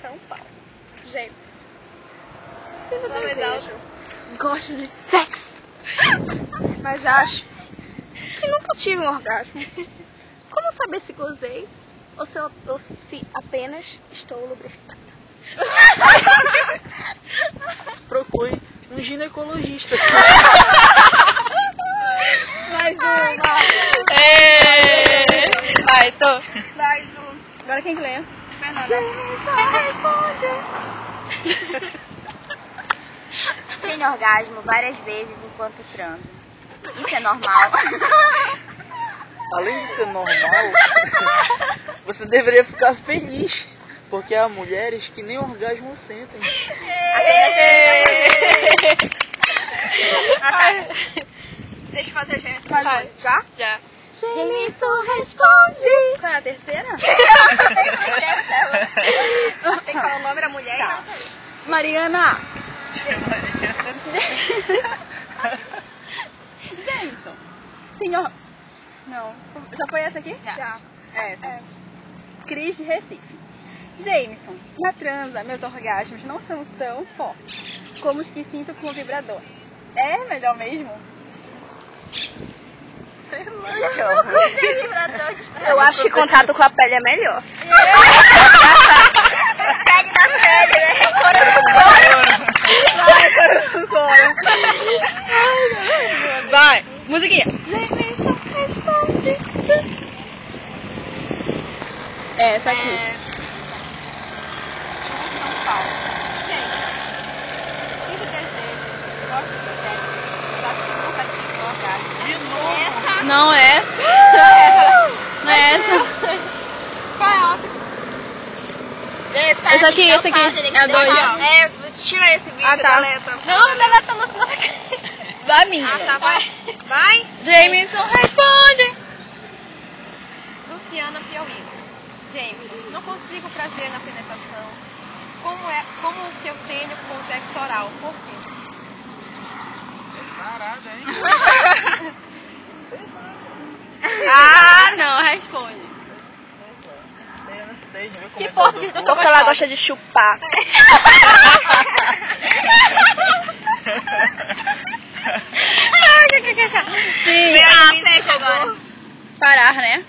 São Paulo. Gente, Sinto desejo. Gosto de sexo. Mas acho que nunca tive um orgasmo. Como saber se gozei ou se apenas estou lubrificada? Procure um ginecologista. Mais uma. Vai, tô. Mais um. Agora quem que lê? Fernanda. Tenho orgasmo várias vezes enquanto transo. Isso é normal? Além de ser normal, você deveria ficar feliz. Porque há mulheres que nem orgasmo sentem. Deixa eu fazer a Jameson. Vai. Já? Já. Jameson responde. Qual é a terceira? Tem que falar o nome da mulher. Tá. Mariana. Jameson. Senhor. Não. Já foi essa aqui? Já. Essa. Cris de Recife. Jameson, na transa, meus orgasmos não são tão fortes como os que sinto com o vibrador. É melhor mesmo? Sei lá, tchau. Eu acho que contato com a pele é melhor. Pele na pele, né? Vai, musiquinha. Jameson responde. Essa aqui. São Paulo. Gente, sinto desejo. Gosto de sexo. Só que nunca tive um orgasmo. De novo. Não é essa. Não é essa. Qual é a outra? Essa aqui, essa aqui. É a 2. Tira esse vídeo Ah, tá. da letra. Não, deleta não. Vai, minha. Ah, tá, vai. Vai. Jameson, responde. Luciana Piauí. James, não consigo prazer na penetração. Como que eu tenho com o sexo oral? Por quê? Parada, hein? Ah, não, responde. Eu não sei, já viu Que começar porra que do- tu Porque ela gosta de chupar. Sim. Fecha agora. Parar, né?